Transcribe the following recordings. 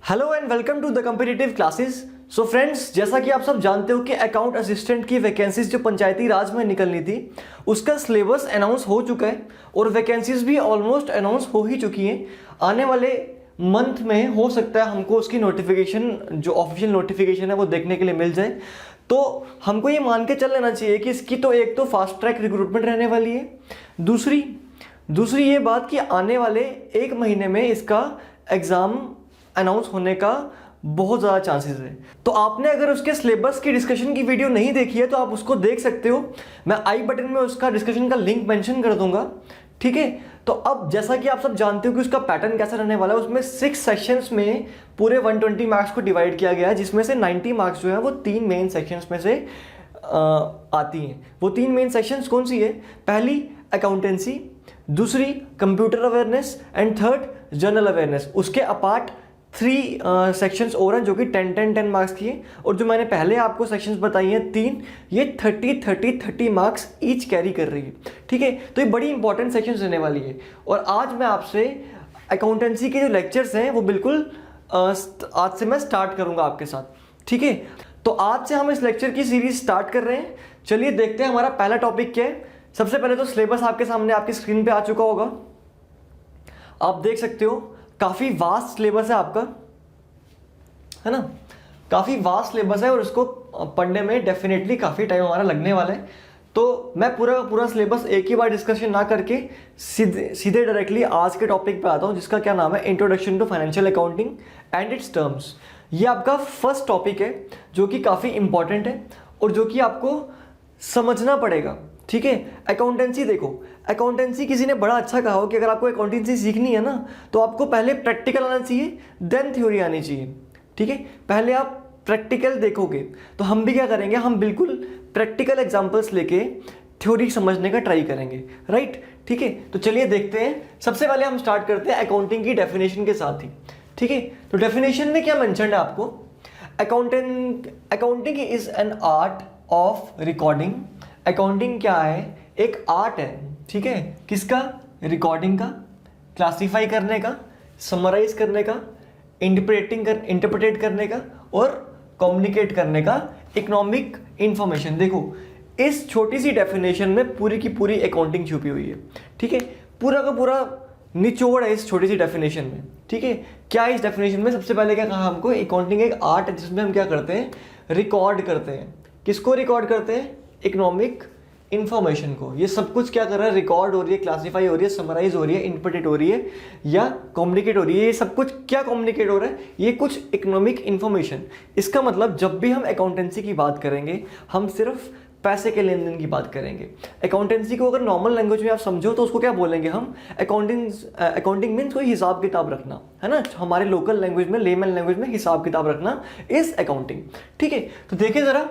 Hello and welcome to the competitive classes. So friends, जैसा कि आप सब जानते हो कि अकाउंट असिस्टेंट की वैकेंसीज जो पंचायती राज में निकलनी थी उसका सिलेबस अनाउंस हो चुका है और वैकेंसीज भी ऑलमोस्ट अनाउंस हो ही चुकी हैं। आने वाले मंथ में हो सकता है हमको उसकी नोटिफिकेशन, जो ऑफिशियल नोटिफिकेशन है, वो देखने के लिए मिल जाए। तो हमको ये मान के चल लेना चाहिए कि इसकी तो एक तो फास्ट ट्रैक रिक्रूटमेंट रहने वाली है, दूसरी ये बात कि आने वाले एक महीने में इसका एग्ज़ाम अनाउंस होने का बहुत ज़्यादा चांसेस है। तो आपने अगर उसके सिलेबस की डिस्कशन की वीडियो नहीं देखी है तो आप उसको देख सकते हो। मैं आई बटन में उसका डिस्कशन का लिंक मेंशन कर दूंगा, ठीक है। तो अब जैसा कि आप सब जानते हो कि उसका पैटर्न कैसा रहने वाला है, उसमें 6 सेक्शंस में पूरे 120 मार्क्स को डिवाइड किया गया है, जिसमें से 90 मार्क्स जो है वो 3 मेन सेक्शंस में से आती हैं। वो 3 मेन सेक्शंस कौन सी है? पहली अकाउंटेंसी, दूसरी computer awareness and third general awareness. उसके अपार्ट 3 सेक्शंस और हैं जो कि 10 मार्क्स की हैं, और जो मैंने पहले आपको सेक्शंस बताई हैं 3, ये 30 मार्क्स ईच कैरी कर रही है, ठीक है। तो ये बड़ी इंपॉर्टेंट सेक्शंस रहने वाली है। और आज मैं आपसे अकाउंटेंसी के जो लेक्चर्स हैं वो बिल्कुल आज से मैं स्टार्ट करूंगा आपके साथ, ठीक है। तो आज से हम इस लेक्चर की सीरीज स्टार्ट कर रहे हैं। चलिए देखते हैं हमारा पहला टॉपिक क्या है। सबसे पहले तो सिलेबस आपके सामने आपकी स्क्रीन पे आ चुका होगा, आप देख सकते हो। काफ़ी वास्ट सिलेबस है आपका, है ना, काफ़ी वास्ट सिलेबस है और इसको पढ़ने में डेफिनेटली काफ़ी टाइम हमारा लगने वाला है। तो मैं पूरा का पूरा सिलेबस एक ही बार डिस्कशन ना करके सीधे डायरेक्टली आज के टॉपिक पे आता हूँ, जिसका क्या नाम है, introduction to financial accounting and its terms. ये आपका फर्स्ट टॉपिक है जो कि काफ़ी इंपॉर्टेंट है और जो कि आपको समझना पड़ेगा, ठीक है। अकाउंटेंसी देखो, अकाउंटेंसी किसी ने बड़ा अच्छा कहा हो कि अगर आपको अकाउंटेंसी सीखनी है ना तो आपको पहले प्रैक्टिकल आना चाहिए, देन थ्योरी आनी चाहिए, ठीक है। पहले आप प्रैक्टिकल देखोगे तो हम भी क्या करेंगे, हम बिल्कुल प्रैक्टिकल एग्जांपल्स लेके थ्योरी समझने का ट्राई करेंगे, राइट, ठीक है। तो चलिए देखते हैं। सबसे पहले हम स्टार्ट करते हैं अकाउंटिंग की डेफिनेशन के साथ ही, ठीक है। तो डेफिनेशन में क्या मेंशन है आपको, accounting is an art of recording. Accounting क्या है? एक आर्ट है, ठीक है। किसका? रिकॉर्डिंग का, क्लासिफाई करने का, समराइज करने का, इंटरप्रेट करने का और कम्युनिकेट करने का इकोनॉमिक इंफॉर्मेशन। देखो, इस छोटी सी डेफिनेशन में पूरी की पूरी अकाउंटिंग छुपी हुई है, ठीक है। पूरा का पूरा निचोड़ है इस छोटी सी डेफिनेशन में, ठीक है। क्या इस डेफिनेशन में सबसे पहले क्या कहा हमको, अकाउंटिंग एक आर्ट है जिसमें हम क्या करते हैं, रिकॉर्ड करते हैं। किसको रिकॉर्ड करते हैं? इकोनॉमिक इंफॉर्मेशन को। ये सब कुछ क्या कर रहा है, रिकॉर्ड हो रही है, क्लासिफाई हो रही है, समराइज हो रही है, इंटरप्रेट हो रही है या कम्युनिकेट हो रही है। ये सब कुछ क्या कम्युनिकेट हो रहा है? ये कुछ इकोनॉमिक इंफॉर्मेशन। इसका मतलब जब भी हम अकाउंटेंसी की बात करेंगे हम सिर्फ पैसे के लेन देन की बात करेंगे। अकाउंटेंसी को अगर नॉर्मल लैंग्वेज में आप समझो तो उसको क्या बोलेंगे हम, अकाउंटिंग मीन्स कोई हिसाब किताब रखना, है ना। हमारे लोकल लैंग्वेज में, लेमन लैंग्वेज में हिसाब किताब रखना इज अकाउंटिंग, ठीक है। तो देखिए जरा,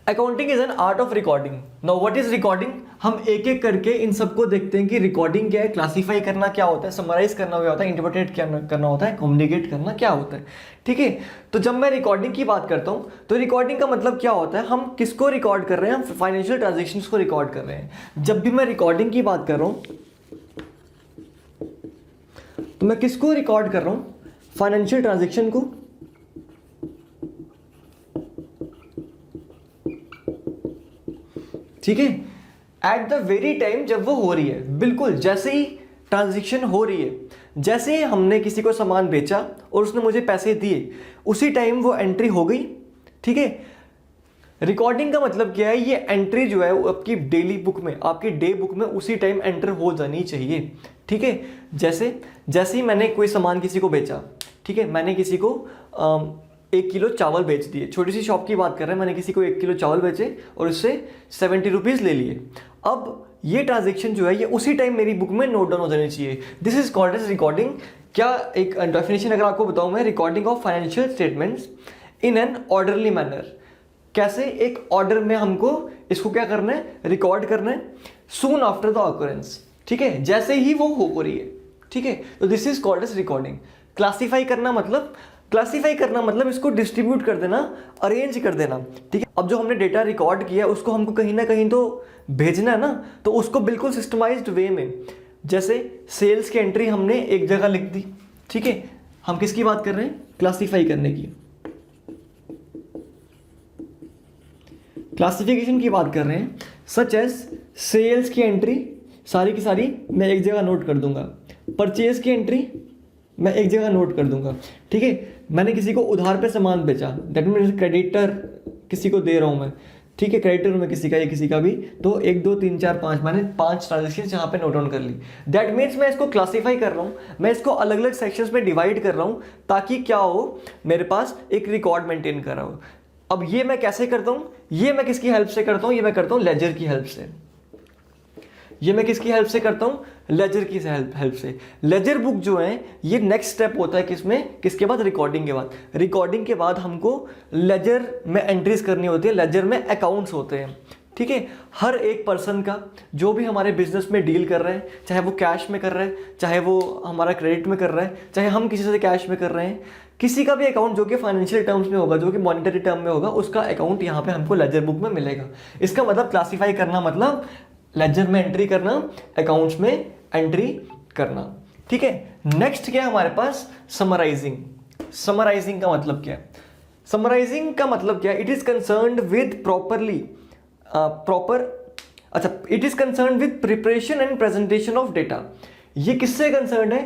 accounting is an art of recording. Now what is recording? हम एक एक करके इन सबको देखते हैं कि रिकॉर्डिंग क्या है, क्लासिफाई करना क्या होता है, समराइज करना क्या होता है, इंटरप्रेट करना होता है, कम्युनिकेट करना क्या होता है, ठीक है। तो जब मैं रिकॉर्डिंग की बात करता हूं तो रिकॉर्डिंग का मतलब क्या होता है, हम किसको रिकॉर्ड कर रहे हैं, हम फाइनेंशियल ट्रांजेक्शन्स को रिकॉर्ड कर रहे हैं। जब भी मैं रिकॉर्डिंग की बात कर रहा हूं तो मैं किसको रिकॉर्ड कर रहा हूं, फाइनेंशियल ट्रांजेक्शन को, ठीक है। एट द वेरी टाइम जब वो हो रही है, बिल्कुल जैसे ही ट्रांजैक्शन हो रही है, जैसे ही हमने किसी को सामान बेचा और उसने मुझे पैसे दिए, उसी टाइम वो एंट्री हो गई, ठीक है। रिकॉर्डिंग का मतलब क्या है, ये एंट्री जो है वो आपकी डेली बुक में, आपकी डे बुक में उसी टाइम एंटर हो जानी चाहिए, ठीक है। जैसे ही मैंने कोई सामान किसी को बेचा, ठीक है, मैंने किसी को 1 किलो चावल बेच दिए, छोटी सी शॉप की बात कर रहे हैं, मैंने किसी को 1 किलो चावल बेचे और उससे 70 रुपीज़ ले लिए। अब ये ट्रांजेक्शन जो है ये उसी टाइम मेरी बुक में नोट डाउन हो जानी चाहिए। This is called as recording. क्या एक डेफिनेशन अगर आपको बताऊं मैं, recording of financial statements in an orderly manner. कैसे? एक ऑर्डर में हमको इसको क्या करना है, रिकॉर्ड करना है, सून आफ्टर द ऑकरेंस, ठीक है, जैसे ही वो हो रही है, ठीक है। तो this is called as recording. Classify करना मतलब इसको डिस्ट्रीब्यूट कर देना, अरेंज कर देना, ठीक है। अब जो हमने डेटा रिकॉर्ड किया है उसको हमको कहीं ना कहीं तो भेजना है ना, तो उसको बिल्कुल सिस्टमाइज्ड वे में, जैसे सेल्स की एंट्री हमने एक जगह लिख दी, ठीक है, हम किसकी बात कर रहे हैं? क्लासीफाई करने की, क्लासिफिकेशन की बात कर रहे हैं। सच एज सेल्स की एंट्री सारी की सारी मैं एक जगह नोट कर दूंगा, परचेज की एंट्री मैं एक जगह नोट कर दूंगा, ठीक है। मैंने किसी को उधार पे सामान बेचा, दैट मीन्स क्रेडिटर किसी को दे रहा हूं मैं, ठीक है, क्रेडिटर में किसी का या किसी का भी, तो 1 2 3 4 5 मैंने 5 ट्रांजेक्शन यहाँ पे नोट डाउन कर ली। दैट मीन्स मैं इसको क्लासीफाई कर रहा हूँ, मैं इसको अलग अलग सेक्शंस में डिवाइड कर रहा हूँ ताकि क्या हो, मेरे पास एक रिकॉर्ड मेंटेन कर रहा हूँ। अब ये मैं कैसे करता हूँ? ये मैं किसकी हेल्प से करता हूँ? ये मैं करता हूँ लेजर की हेल्प से। ये मैं किसकी हेल्प से करता हूँ? लेजर की हेल्प से। लेजर बुक जो है ये नेक्स्ट स्टेप होता है किसमें? किसके बाद? रिकॉर्डिंग के बाद। रिकॉर्डिंग के बाद हमको लेजर में एंट्रीज करनी होती है, लेजर में अकाउंट्स होते हैं, ठीक है। हर एक पर्सन का जो भी हमारे बिजनेस में डील कर रहे हैं, चाहे वो कैश में कर रहे हैं, चाहे वो हमारा क्रेडिट में कर रहा है, चाहे हम किसी से कैश में कर रहे हैं, किसी का भी अकाउंट जो कि फाइनेंशियल टर्म्स में होगा, जो कि मॉनेटरी टर्म में होगा, उसका अकाउंट यहाँ पे हमको लेजर बुक में मिलेगा। इसका मतलब क्लासीफाई करना मतलब लेजर में एंट्री करना, अकाउंट्स में एंट्री करना, ठीक है। नेक्स्ट क्या है हमारे पास? समराइजिंग। समराइजिंग का मतलब क्या है? समराइजिंग का मतलब क्या है? It is concerned with it is concerned with preparation and presentation of data. ये किससे कंसर्न्ड है?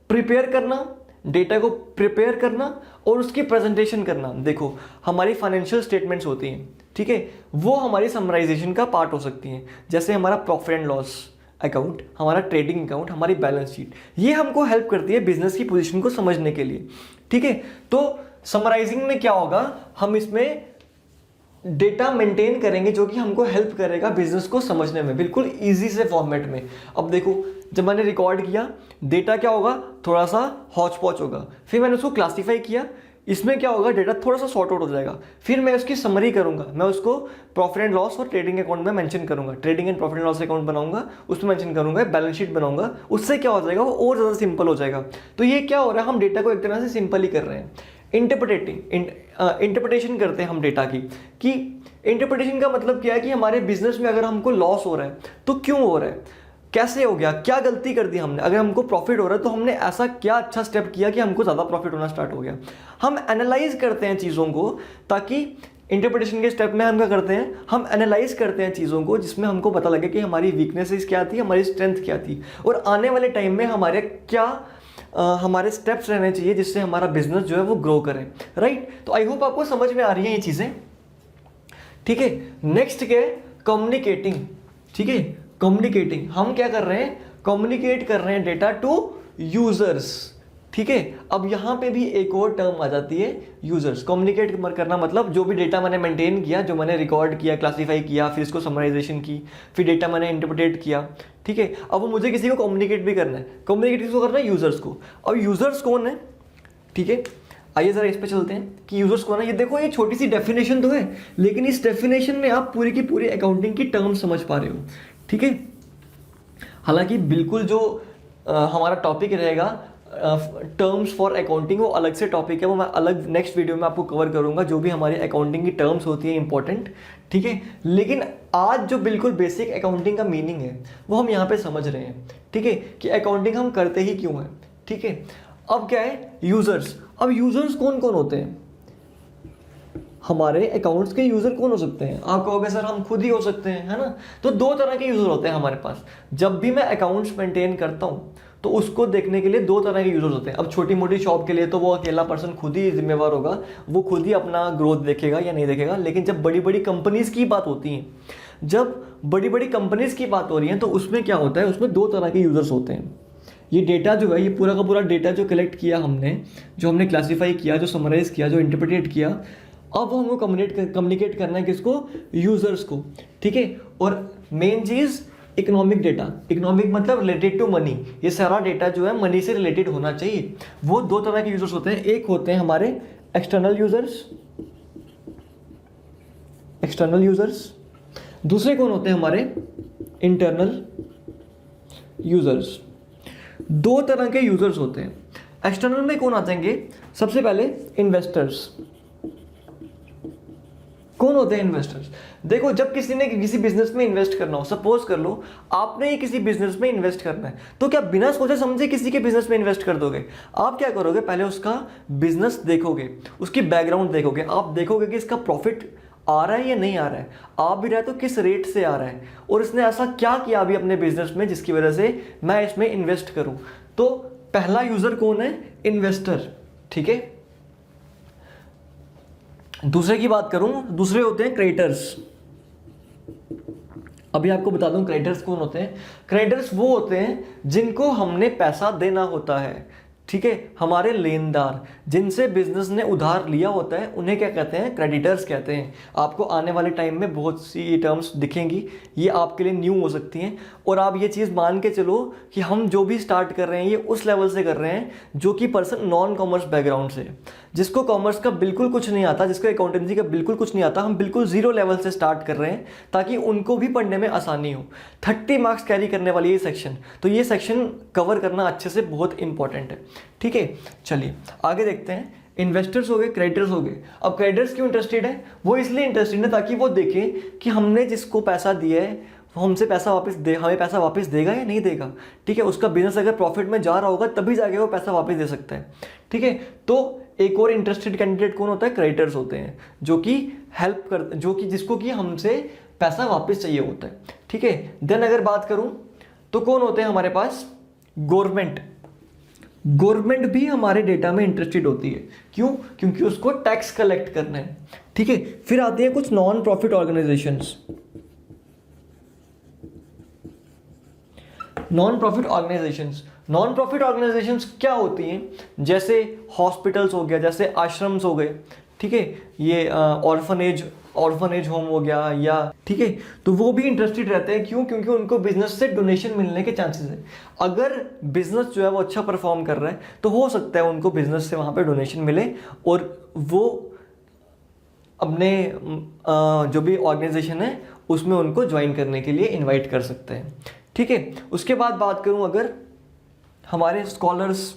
प्रिपेयर करना, डेटा को प्रिपेयर करना और उसकी प्रेजेंटेशन करना। देखो हमारी फाइनेंशियल स्टेटमेंट्स होती हैं, ठीक है, वो हमारी समराइजेशन का पार्ट हो सकती हैं। जैसे हमारा प्रॉफिट एंड लॉस अकाउंट, हमारा ट्रेडिंग अकाउंट, हमारी बैलेंस शीट, ये हमको हेल्प करती है बिजनेस की पोजीशन को समझने के लिए, ठीक है। तो समराइजिंग में क्या होगा? हम इसमें डेटा मेंटेन करेंगे जो कि हमको हेल्प करेगा बिजनेस को समझने में, बिल्कुल इजी से फॉर्मेट में। अब देखो जब मैंने रिकॉर्ड किया, डेटा क्या होगा? थोड़ा सा हौच पौच होगा। फिर मैंने उसको क्लासीफाई किया, इसमें क्या होगा? डेटा थोड़ा सा शॉर्ट आउट हो जाएगा। फिर मैं उसकी समरी करूंगा, मैं उसको प्रॉफिट एंड लॉस और ट्रेडिंग अकाउंट में मेंशन करूंगा, trading and profit and loss account बनाऊंगा, उसमें मेंशन करूंगा, बैलेंस शीट बनाऊंगा। उससे क्या हो जाएगा? वो और ज़्यादा सिंपल हो जाएगा। तो ये क्या हो रहा है? हम डेटा को एक तरह से सिंपल ही कर रहे हैं। इंटरप्रिटेशन करते हैं हम डेटा की, कि इंटरप्रिटेशन का मतलब क्या है कि हमारे बिजनेस में अगर हमको लॉस हो रहा है तो क्यों हो रहा है, कैसे हो गया, क्या गलती कर दी हमने। अगर हमको प्रॉफिट हो रहा है तो हमने ऐसा क्या अच्छा स्टेप किया कि हमको ज़्यादा प्रॉफिट होना स्टार्ट हो गया। हम एनालाइज करते हैं चीज़ों को, ताकि इंटरप्रिटेशन के स्टेप में हम क्या करते हैं? हम एनालाइज करते हैं चीज़ों को, जिसमें हमको पता लगे कि हमारी वीकनेसेस क्या थी, हमारी स्ट्रेंथ क्या थी, और आने वाले टाइम में हमारे क्या हमारे स्टेप्स रहने चाहिए जिससे हमारा बिजनेस जो है वो ग्रो करे, राइट। तो आई होप आपको समझ में आ रही है ये चीज़ें, ठीक है। नेक्स्ट क्या है? कम्युनिकेटिंग, ठीक है। कम्युनिकेटिंग, हम क्या कर रहे हैं? कम्युनिकेट कर रहे हैं डेटा टू यूजर्स, ठीक है। अब यहाँ पे भी एक और टर्म आ जाती है, यूजर्स। कम्युनिकेट करना मतलब जो भी डेटा मैंने मेंटेन किया, जो मैंने रिकॉर्ड किया, क्लासीफाई किया, फिर इसको समराइजेशन की, फिर डेटा मैंने इंटरप्रेट किया, ठीक है। अब वो मुझे किसी को कम्युनिकेट भी करना है। कम्युनिकेट किसको करना है? यूजर्स को। अब यूजर्स कौन है, ठीक है, आइए जरा इस पे चलते हैं कि यूजर्स कौन है। ये देखो, ये छोटी सी डेफिनेशन तो है, लेकिन इस डेफिनेशन में आप पूरी की पूरी अकाउंटिंग की टर्म समझ पा रहे हो, ठीक है। हालांकि बिल्कुल जो हमारा टॉपिक रहेगा टर्म्स फॉर अकाउंटिंग, वो अलग से टॉपिक है, वो मैं अलग नेक्स्ट वीडियो में आपको कवर करूंगा, जो भी हमारी अकाउंटिंग की टर्म्स होती है इंपॉर्टेंट, ठीक है। लेकिन आज जो बिल्कुल बेसिक अकाउंटिंग का मीनिंग है वो हम यहाँ पे समझ रहे हैं, ठीक है, कि अकाउंटिंग हम करते ही क्यों हैं, ठीक है। अब क्या है? यूजर्स। अब यूजर्स कौन कौन होते हैं? हमारे अकाउंट्स के यूजर कौन हो सकते हैं? आप कहोगे सर हम खुद ही हो सकते हैं, है ना। तो दो तरह के यूजर होते हैं हमारे पास। जब भी मैं अकाउंट्स मेंटेन करता हूँ तो उसको देखने के लिए दो तरह के यूजर्स होते हैं। अब छोटी मोटी शॉप के लिए तो वो अकेला पर्सन खुद ही जिम्मेवार होगा, वो खुद ही अपना ग्रोथ देखेगा या नहीं देखेगा। लेकिन जब बड़ी बड़ी कंपनीज की बात होती है, जब बड़ी बड़ी कंपनीज की बात हो रही है, तो उसमें क्या होता है? उसमें दो तरह के यूजर्स होते हैं। ये डेटा जो है, ये पूरा का पूरा डेटा जो कलेक्ट किया हमने, जो हमने क्लासीफाई किया, जो समराइज किया, जो इंटरप्रेट किया, अब हमको कम्युनिकेट करना है किसको? यूजर्स को, ठीक है। और मेन चीज इकोनॉमिक डेटा। इकोनॉमिक मतलब रिलेटेड टू मनी। ये सारा डेटा जो है मनी से रिलेटेड होना चाहिए। वो दो तरह के यूजर्स होते हैं। एक होते हैं हमारे एक्सटर्नल यूजर्स, एक्सटर्नल यूजर्स। दूसरे कौन होते हैं? हमारे इंटरनल यूजर्स। दो तरह के यूजर्स होते हैं। एक्सटर्नल में कौन आ जाएंगे? सबसे पहले इन्वेस्टर्स। कौन होते हैं इन्वेस्टर्स? देखो, जब किसी ने किसी बिजनेस में इन्वेस्ट करना हो, सपोज कर लो आपने ये किसी बिजनेस में इन्वेस्ट करना है, तो क्या बिना सोचे समझे किसी के बिजनेस में इन्वेस्ट कर दोगे? आप क्या करोगे, पहले उसका बिजनेस देखोगे, उसकी बैकग्राउंड देखोगे, आप देखोगे कि इसका प्रॉफिट आ रहा है या नहीं आ रहा है, आ भी रहा है तो किस रेट से आ रहा है, और इसने ऐसा क्या किया अभी अपने बिजनेस में जिसकी वजह से मैं इसमें इन्वेस्ट करूं। तो पहला यूजर कौन है? इन्वेस्टर। ठीक है, दूसरे की बात करूं, दूसरे होते हैं क्रेडिटर्स। अभी आपको बता दूं क्रेडिटर्स कौन होते हैं। क्रेडिटर्स वो होते हैं जिनको हमने पैसा देना होता है। ठीक है, हमारे लेनदार जिनसे बिजनेस ने उधार लिया होता है उन्हें क्या कहते हैं? क्रेडिटर्स कहते हैं। आपको आने वाले टाइम में बहुत सी टर्म्स दिखेंगी, ये आपके लिए न्यू हो सकती हैं, और आप ये चीज़ मान के चलो कि हम जो भी स्टार्ट कर रहे हैं ये उस लेवल से कर रहे हैं जो कि पर्सन नॉन कॉमर्स बैकग्राउंड से, जिसको कॉमर्स का बिल्कुल कुछ नहीं आता, जिसको अकाउंटेंसी का बिल्कुल कुछ नहीं आता, हम बिल्कुल जीरो लेवल से स्टार्ट कर रहे हैं ताकि उनको भी पढ़ने में आसानी हो। 30 मार्क्स कैरी करने वाली ये सेक्शन, तो ये सेक्शन कवर करना अच्छे से बहुत इंपॉर्टेंट है। ठीक है, चलिए आगे देखते हैं। इन्वेस्टर्स हो गए, क्रेडिटर्स हो गए। अब क्रेडिटर्स क्यों इंटरेस्टेड है? वो इसलिए इंटरेस्टेड है ताकि वो देखें कि हमने जिसको पैसा दिया है वो हमसे पैसा वापस दे, हमें पैसा वापस देगा या नहीं देगा। ठीक है, उसका बिजनेस अगर प्रॉफिट में जा रहा होगा तभी जाके वो पैसा वापस दे सकता है। ठीक है, तो एक और इंटरेस्टेड कैंडिडेट कौन होता है? क्रेडिटर्स होते हैं, जो कि हेल्प कर, जो कि जिसको कि हमसे पैसा वापस चाहिए होता है। ठीक है, देन अगर बात करूं तो कौन होते हैं हमारे पास? गवर्नमेंट। गवर्नमेंट भी हमारे डेटा में इंटरेस्टेड होती है। क्यों? क्योंकि उसको टैक्स कलेक्ट करना है। ठीक है, फिर आती है कुछ non profit organisations. Non profit organisations क्या होती हैं? जैसे हॉस्पिटल्स हो गया, जैसे आश्रम्स हो गए। ठीक है, ये ऑर्फनेज होम हो गया, या ठीक है, तो वो भी इंटरेस्टेड रहते हैं। क्यों? क्योंकि उनको बिजनेस से डोनेशन मिलने के चांसेस है। अगर बिजनेस जो है वो अच्छा परफॉर्म कर रहा है तो हो सकता है उनको बिजनेस से वहाँ पे डोनेशन मिले, और वो अपने जो भी ऑर्गेनाइजेशन है उसमें उनको ज्वाइन करने के लिए इनवाइट कर सकते हैं। ठीक है, उसके बाद बात करूं अगर हमारे स्कॉलर्स।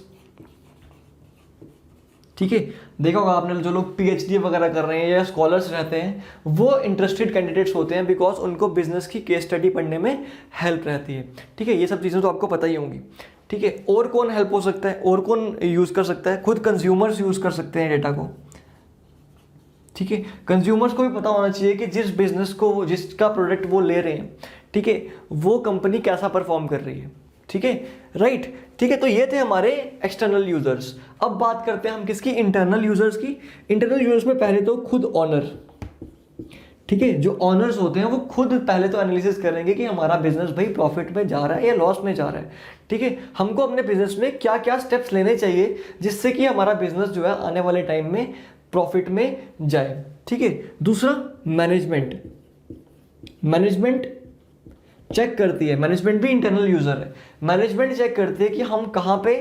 ठीक है, देखा होगा आपने, जो लोग पीएचडी वगैरह कर रहे हैं या स्कॉलर्स रहते हैं वो इंटरेस्टेड कैंडिडेट्स होते हैं, बिकॉज उनको बिजनेस की केस स्टडी पढ़ने में हेल्प रहती है। ठीक है, ये सब चीज़ें तो आपको पता ही होंगी। ठीक है, और कौन हेल्प हो सकता है, और कौन यूज़ कर सकता है? खुद कंज्यूमर्स यूज़ कर सकते हैं डेटा को। ठीक है, कंज्यूमर्स को भी पता होना चाहिए कि जिस बिजनेस को, जिसका प्रोडक्ट वो ले रहे हैं, ठीक है, वो कंपनी कैसा परफॉर्म कर रही है। ठीक है, राइट। ठीक है, तो ये थे हमारे एक्सटर्नल यूजर्स। अब बात करते हैं हम किसकी? इंटरनल यूजर्स की। इंटरनल यूजर्स में पहले तो खुद ऑनर। ठीक है, जो ऑनर्स होते हैं वो खुद पहले तो एनालिसिस करेंगे कि हमारा बिजनेस भाई प्रॉफिट में जा रहा है या लॉस में जा रहा है। ठीक है, हमको अपने बिजनेस में क्या क्या स्टेप्स लेने चाहिए जिससे कि हमारा बिजनेस जो है आने वाले टाइम में प्रॉफिट में जाए। ठीक है, दूसरा मैनेजमेंट चेक करती है। मैनेजमेंट भी इंटरनल यूजर है। मैनेजमेंट चेक करती है कि हम कहाँ पे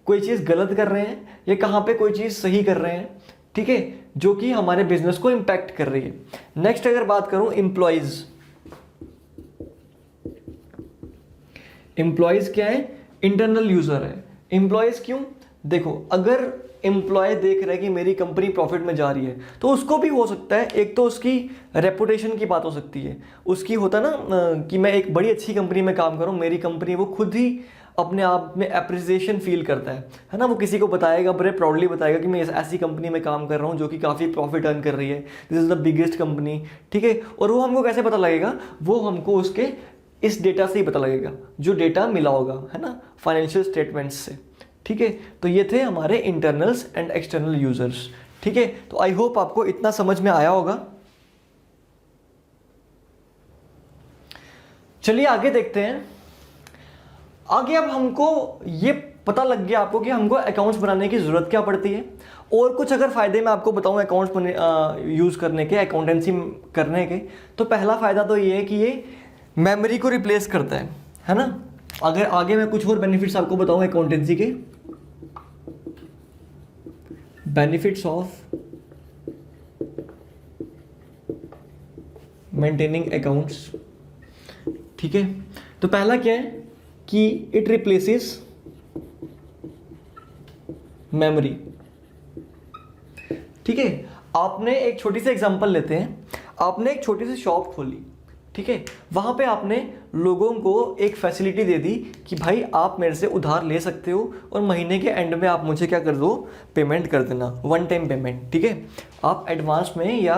कोई चीज़ गलत कर रहे हैं या कहाँ पे कोई चीज़ सही कर रहे हैं। ठीक है, जो कि हमारे बिजनेस को इंपैक्ट कर रही है। नेक्स्ट अगर बात करूं एम्प्लॉयज क्या है? इंटरनल यूजर है। एम्प्लॉयज क्यों? देखो, अगर एम्प्लॉय देख रहा है कि मेरी कंपनी प्रॉफिट में जा रही है तो उसको भी हो सकता है, एक तो उसकी रेपुटेशन की बात हो सकती है, उसकी होता ना कि मैं एक बड़ी अच्छी कंपनी में काम कर रहा हूँ, मेरी कंपनी, वो खुद ही अपने आप में अप्रिसिएशन फील करता है ना। वो किसी को बताएगा, बड़े प्राउडली बताएगा कि मैं ऐसी कंपनी में काम कर रहा हूँ जो कि काफ़ी प्रॉफिट अर्न कर रही है, this is the biggest company. ठीक है, और वो हमको कैसे पता लगेगा? वो हमको उसके इस डेटा से ही पता लगेगा जो डेटा मिला होगा, है ना, फाइनेंशियल स्टेटमेंट्स से। ठीक है, तो ये थे हमारे इंटरनल्स एंड एक्सटर्नल यूजर्स। ठीक है, तो आई होप आपको इतना समझ में आया होगा। चलिए आगे देखते हैं। आगे अब हमको ये पता लग गया आपको कि हमको अकाउंट्स बनाने की ज़रूरत क्या पड़ती है, और कुछ अगर फ़ायदे मैं आपको बताऊं अकाउंट्स यूज़ करने के, अकाउंटेंसी करने के, तो पहला फ़ायदा तो ये है कि ये मेमोरी को रिप्लेस करता है ना। अगर आगे मैं कुछ और बेनिफिट्स आपको बताऊं अकाउंटेंसी के, बेनिफिट्स ऑफ मेंटेनिंग अकाउंट्स। ठीक है, तो पहला क्या है कि इट रिप्लेसेस मेमोरी। ठीक है, आपने एक छोटी सी एग्जांपल लेते हैं। आपने एक छोटी सी शॉप खोली, ठीक है, वहाँ पे आपने लोगों को एक फैसिलिटी दे दी कि भाई आप मेरे से उधार ले सकते हो और महीने के एंड में आप मुझे क्या कर दो, पेमेंट कर देना, वन टाइम पेमेंट, ठीक है। आप एडवांस में या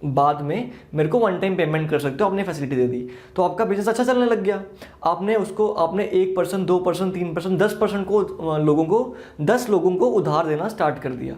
बाद में मेरे को वन टाइम पेमेंट कर सकते हो, आपने फैसिलिटी दे दी। तो आपका बिजनेस अच्छा चलने लग गया। आपने 1%, 2%, 3%, 10% को लोगों को 10 लोगों को उधार देना स्टार्ट कर दिया,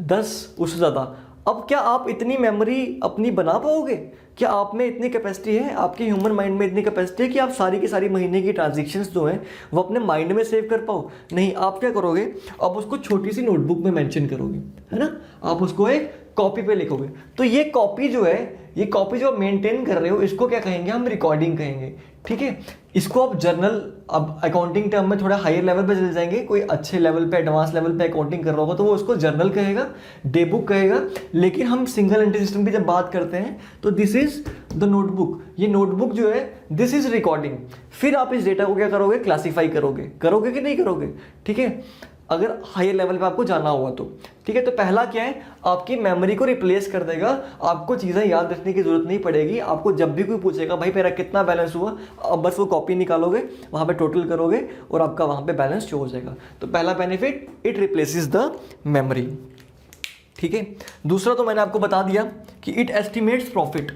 10 उससे ज़्यादा। अब क्या आप इतनी मेमोरी अपनी बना पाओगे? क्या आप में इतनी कैपेसिटी है, आपके ह्यूमन माइंड में इतनी कैपेसिटी है कि आप सारी की सारी महीने की ट्रांजेक्शन्स जो हैं वो अपने माइंड में सेव कर पाओ? नहीं। आप क्या करोगे, आप उसको छोटी सी नोटबुक में मेंशन करोगे, है ना, आप उसको एक कॉपी पे लिखोगे। तो ये कॉपी जो है, ये कॉपी जो आप मेंटेन कर रहे हो, इसको क्या कहेंगे हम, रिकॉर्डिंग कहेंगे, ठीक है। इसको आप जर्नल, अब अकाउंटिंग टर्म में थोड़ा हायर लेवल पे चले जाएंगे, कोई अच्छे लेवल पे, एडवांस लेवल पे अकाउंटिंग कर रहा होगा तो वो उसको जर्नल कहेगा, डे बुक कहेगा। लेकिन हम सिंगल एंट्री सिस्टम की जब बात करते हैं तो दिस इज द नोटबुक। ये नोटबुक जो है, दिस इज रिकॉर्डिंग। फिर आप इस डेटा को क्या करोगे, क्लासीफाई करोगे कि नहीं करोगे, ठीक है, अगर हायर लेवल पे आपको जाना होगा तो, ठीक है। तो पहला क्या है, आपकी मेमोरी को रिप्लेस कर देगा, आपको चीज़ें याद रखने की जरूरत नहीं पड़ेगी। आपको जब भी कोई पूछेगा भाई मेरा कितना बैलेंस हुआ, अब बस वो कॉपी निकालोगे, वहाँ पे टोटल करोगे और आपका वहाँ पे बैलेंस शो हो जाएगा। तो पहला benefit, it replaces the memory, ठीक है। दूसरा तो मैंने आपको बता दिया कि इट एस्टिमेट्स प्रॉफिट।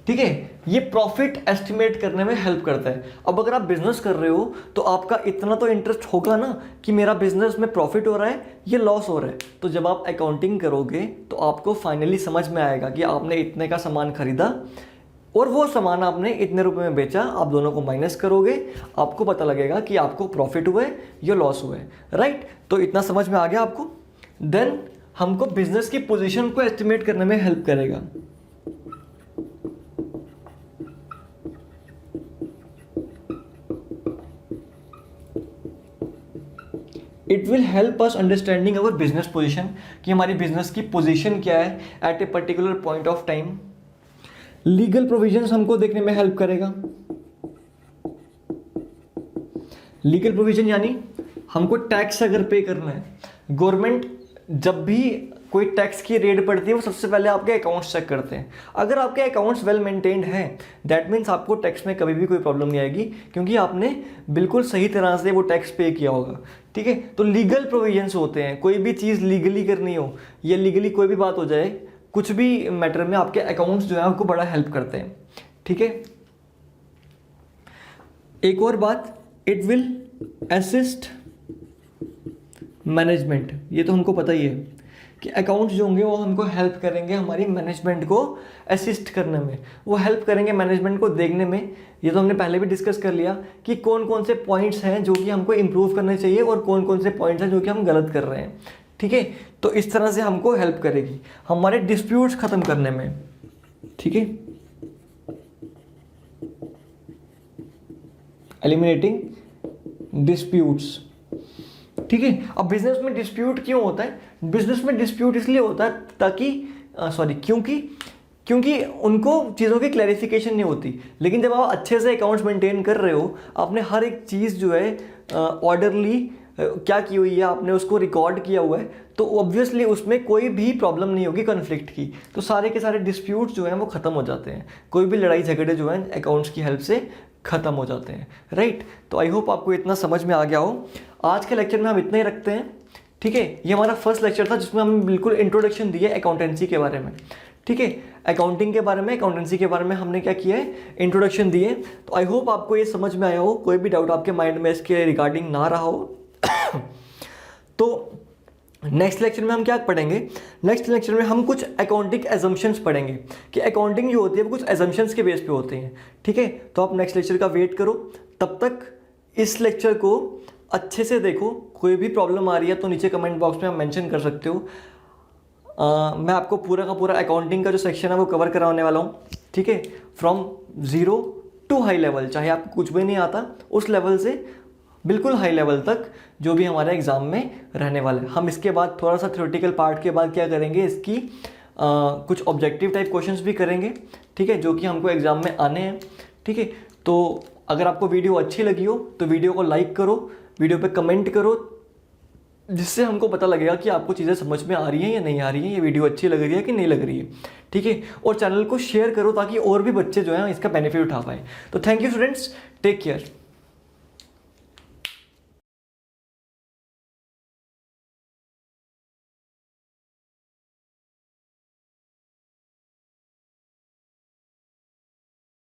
ठीक है, ये प्रॉफिट एस्टिमेट करने में हेल्प करता है। अब अगर आप बिजनेस कर रहे हो तो आपका इतना तो इंटरेस्ट होगा ना कि मेरा बिजनेस में प्रॉफिट हो रहा है, ये लॉस हो रहा है। तो जब आप अकाउंटिंग करोगे तो आपको फाइनली समझ में आएगा कि आपने इतने का सामान खरीदा और वो सामान आपने इतने रुपए में बेचा। आप दोनों को माइनस करोगे, आपको पता लगेगा कि आपको प्रॉफिट हुआ है या लॉस हुआ है, राइट। तो इतना समझ में आ गया आपको। देन हमको बिजनेस की पोजीशन को एस्टिमेट करने में हेल्प करेगा। It will help us understanding our business position, कि हमारी बिजनेस की पोजीशन क्या है at a particular point of time. Legal provisions हमको देखने में हेल्प करेगा। लीगल प्रोविजन यानी हमको टैक्स अगर पे करना है, गवर्नमेंट जब भी कोई टैक्स की रेड पड़ती है वो सबसे पहले आपके अकाउंट्स चेक करते हैं। अगर आपके अकाउंट्स वेल मेंटेन्ड हैं, दैट मीन्स आपको टैक्स में कभी भी कोई प्रॉब्लम नहीं आएगी, क्योंकि आपने बिल्कुल सही तरह से वो टैक्स पे किया होगा, ठीक है। तो लीगल प्रोविजंस होते हैं, कोई भी चीज़ लीगली करनी हो या लीगली कोई भी बात हो जाए, कुछ भी मैटर में आपके अकाउंट्स जो है आपको बड़ा हेल्प करते हैं, ठीक है। एक और बात, इट विल असिस्ट मैनेजमेंट। ये तो हमको पता ही है कि अकाउंट्स जो होंगे वो हमको हेल्प करेंगे हमारी मैनेजमेंट को असिस्ट करने में, वो हेल्प करेंगे मैनेजमेंट को देखने में। ये तो हमने पहले भी डिस्कस कर लिया कि कौन कौन से पॉइंट्स हैं जो कि हमको इम्प्रूव करने चाहिए और कौन कौन से पॉइंट्स हैं जो कि हम गलत कर रहे हैं, ठीक है। तो इस तरह से हमको हेल्प करेगी हमारे डिस्प्यूट्स ख़त्म करने में, ठीक है, एलिमिनेटिंग डिस्प्यूट्स, ठीक है। अब बिजनेस में डिस्प्यूट क्यों होता है? बिजनेस में डिस्प्यूट इसलिए होता है क्योंकि उनको चीज़ों की क्लैरिफिकेशन नहीं होती। लेकिन जब आप अच्छे से अकाउंट्स मेंटेन कर रहे हो, आपने हर एक चीज़ जो है ऑर्डरली क्या की हुई है, आपने उसको रिकॉर्ड किया हुआ है, तो ऑब्वियसली उसमें कोई भी प्रॉब्लम नहीं होगी कन्फ्लिक्ट की। तो सारे के सारे डिस्प्यूट्स जो हैं वो ख़त्म हो जाते हैं, कोई भी लड़ाई झगड़े जो हैं अकाउंट्स की हेल्प से ख़त्म हो जाते हैं, राइट। तो आई होप आपको इतना समझ में आ गया हो। आज के लेक्चर में हम इतना ही रखते हैं, ठीक है। ये हमारा फर्स्ट लेक्चर था जिसमें हम बिल्कुल इंट्रोडक्शन दिए अकाउंटेंसी के बारे में, ठीक है। अकाउंटिंग के बारे में, अकाउंटेंसी के बारे में हमने क्या किया है, इंट्रोडक्शन दिए। तो आई होप आपको ये समझ में आया हो, कोई भी डाउट आपके माइंड में इसके रिगार्डिंग ना रहा हो। तो नेक्स्ट लेक्चर में हम क्या पढ़ेंगे? नेक्स्ट लेक्चर में हम कुछ अकाउंटिंग एजम्पशंस पढ़ेंगे कि अकाउंटिंग जो होती है वो कुछ एजम्पशंस के बेस पे होते हैं, ठीक है। तो आप नेक्स्ट लेक्चर का वेट करो, तब तक इस लेक्चर को अच्छे से देखो। कोई भी प्रॉब्लम आ रही है तो नीचे कमेंट बॉक्स में आप मेंशन कर सकते हो। मैं आपको पूरा का पूरा अकाउंटिंग का जो सेक्शन है वो कवर कराने वाला हूँ, ठीक है, फ्रॉम 0 टू हाई लेवल। चाहे आपको कुछ भी नहीं आता, उस लेवल से बिल्कुल हाई लेवल तक जो भी हमारे एग्ज़ाम में रहने वाला है। हम इसके बाद थोड़ा सा थ्योरेटिकल पार्ट के बाद क्या करेंगे, इसकी कुछ ऑब्जेक्टिव टाइप क्वेश्चंस भी करेंगे, ठीक है, जो कि हमको एग्ज़ाम में आने हैं, ठीक है। तो अगर आपको वीडियो अच्छी लगी हो तो वीडियो को लाइक करो, वीडियो पे कमेंट करो, जिससे हमको पता लगेगा कि आपको चीज़ें समझ में आ रही हैं या नहीं आ रही हैं, ये वीडियो अच्छी लग रही है कि नहीं लग रही है, ठीक है। और चैनल को शेयर करो ताकि और भी बच्चे जो हैं इसका बेनिफिट उठा पाए। तो thank you students, take care.